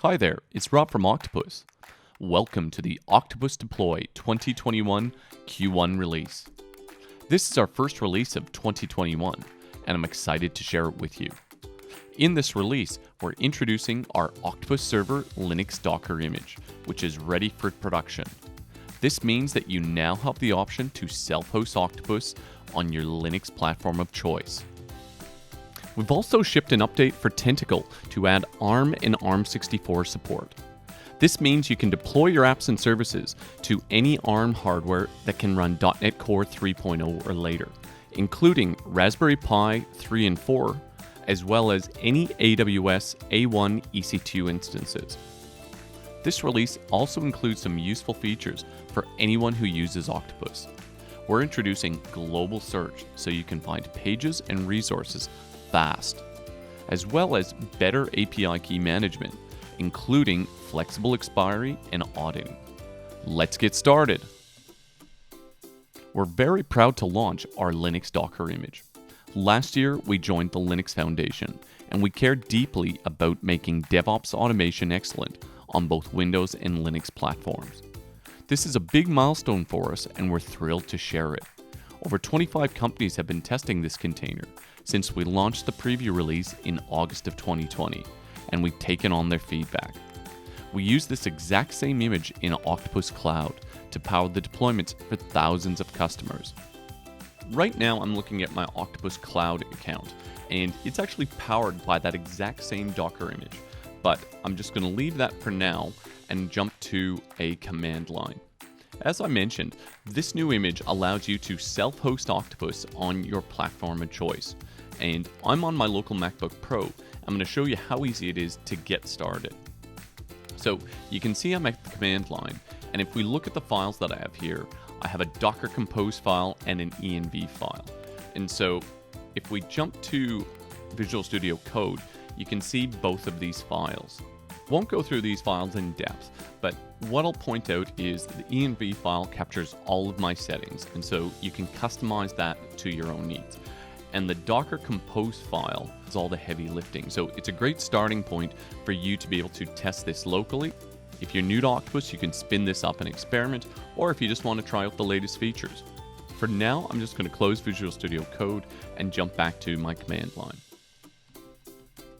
Hi there, it's Rob from Octopus. Welcome to the Octopus Deploy 2021 Q1 release. This is our first release of 2021, and I'm excited to share it with you. In this release, we're introducing our Octopus Server Linux Docker image, which is ready for production. This means that you now have the option to self-host Octopus on your Linux platform of choice. We've also shipped an update for Tentacle to add ARM and ARM64 support. This means you can deploy your apps and services to any ARM hardware that can run .NET Core 3.0 or later, including Raspberry Pi 3 and 4, as well as any AWS A1 EC2 instances. This release also includes some useful features for anyone who uses Octopus. We're introducing global search so you can find pages and resources fast, as well as better API key management, including flexible expiry and auditing. Let's get started. We're very proud to launch our Linux Docker image. Last year, we joined the Linux Foundation, and we care deeply about making DevOps automation excellent on both Windows and Linux platforms. This is a big milestone for us, and we're thrilled to share it. Over 25 companies have been testing this container since we launched the preview release in August of 2020, and we've taken on their feedback. We use this exact same image in Octopus Cloud to power the deployments for thousands of customers. Right now, I'm looking at my Octopus Cloud account, and it's actually powered by that exact same Docker image, but I'm just going to leave that for now and jump to a command line. As I mentioned, this new image allows you to self-host Octopus on your platform of choice. And I'm on my local MacBook Pro. I'm going to show you how easy it is to get started. So you can see I'm at the command line. And if we look at the files that I have here, I have a Docker Compose file and an env file. And so if we jump to Visual Studio Code, you can see both of these files. Won't go through these files in depth, but what I'll point out is the env file captures all of my settings, and so you can customize that to your own needs. And the Docker Compose file is all the heavy lifting, so it's a great starting point for you to be able to test this locally. If you're new to Octopus, you can spin this up and experiment, or if you just want to try out the latest features. For now, I'm just going to close Visual Studio Code and jump back to my command line.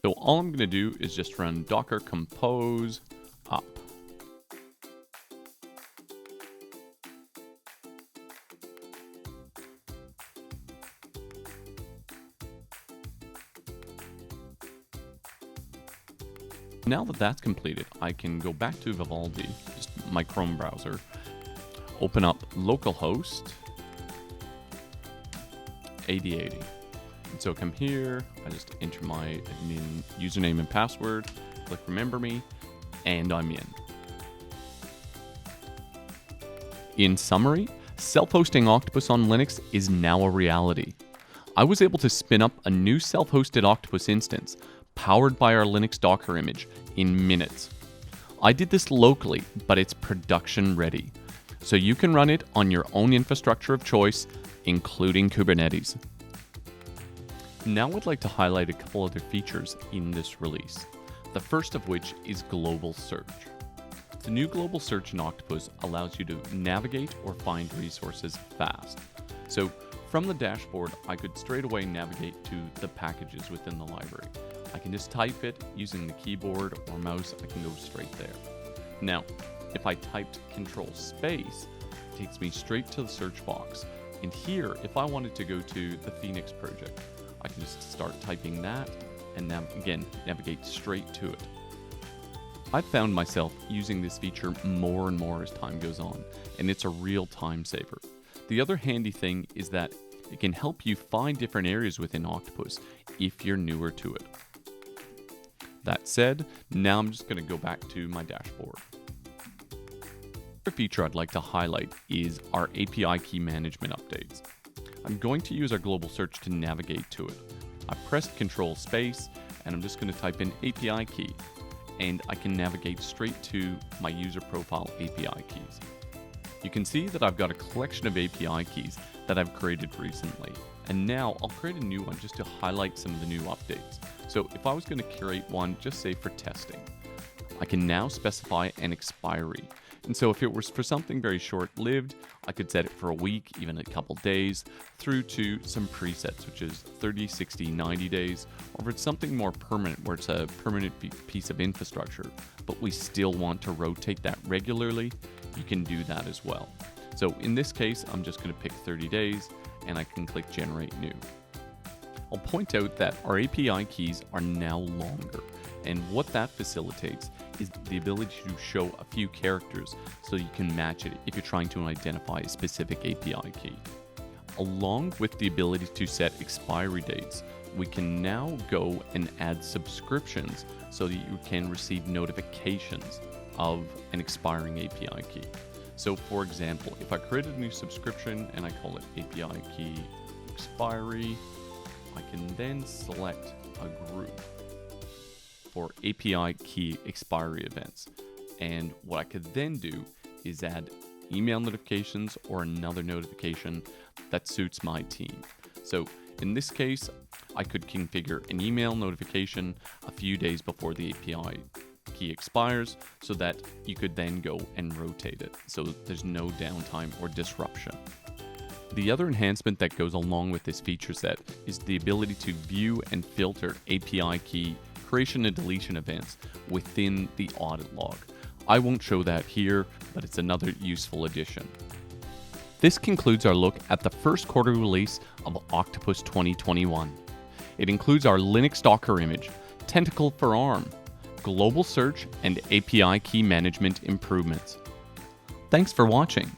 So all I'm going to do is just run Docker Compose up. Now that that's completed, I can go back to Vivaldi, just my Chrome browser, open up localhost 8080. And so come here, I just enter my admin username and password, click remember me, and I'm in. In summary, self-hosting Octopus on Linux is now a reality. I was able to spin up a new self-hosted Octopus instance powered by our Linux Docker image in minutes. I did this locally, but it's production ready, so you can run it on your own infrastructure of choice, including Kubernetes. Now I'd like to highlight a couple other features in this release, the first of which is global search. The new global search in Octopus allows you to navigate or find resources fast. So from the dashboard, I could straight away navigate to the packages within the library. I can just type it using the keyboard or mouse, I can go straight there. Now, if I typed Control Space, it takes me straight to the search box. And here, if I wanted to go to the Phoenix project, I can just start typing that and navigate straight to it. I've found myself using this feature more and more as time goes on, and it's a real time saver. The other handy thing is that it can help you find different areas within Octopus if you're newer to it. That said, now I'm just going to go back to my dashboard. Another feature I'd like to highlight is our API key management updates. I'm going to use our global search to navigate to it. I pressed Control Space, and I'm just going to type in API key, and I can navigate straight to my user profile API keys. You can see that I've got a collection of API keys that I've created recently, and now I'll create a new one just to highlight some of the new updates. So if I was going to curate one, just say for testing, I can now specify an expiry. And so if it was for something very short-lived, I could set it for a week, even a couple days, through to some presets, which is 30, 60, 90 days. Or if it's something more permanent, where it's a permanent piece of infrastructure, but we still want to rotate that regularly, you can do that as well. So in this case, I'm just going to pick 30 days, and I can click Generate New. I'll point out that our API keys are now longer, and what that facilitates is the ability to show a few characters so you can match it if you're trying to identify a specific API key. Along with the ability to set expiry dates, we can now go and add subscriptions so that you can receive notifications of an expiring API key. So for example, if I created a new subscription and I call it API key expiry, I can then select a group for API key expiry events. And what I could then do is add email notifications or another notification that suits my team. So in this case, I could configure an email notification a few days before the API key expires so that you could then go and rotate it so there's no downtime or disruption. The other enhancement that goes along with this feature set is the ability to view and filter API key creation and deletion events within the audit log. I won't show that here, but it's another useful addition. This concludes our look at the first quarter release of Octopus 2021. It includes our Linux Docker image, Tentacle for ARM, global search, and API key management improvements. Thanks for watching.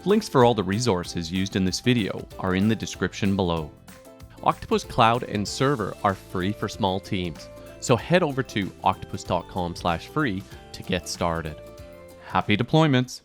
Links for all the resources used in this video are in the description below. Octopus Cloud and Server are free for small teams, so head over to octopus.com/free to get started. Happy deployments!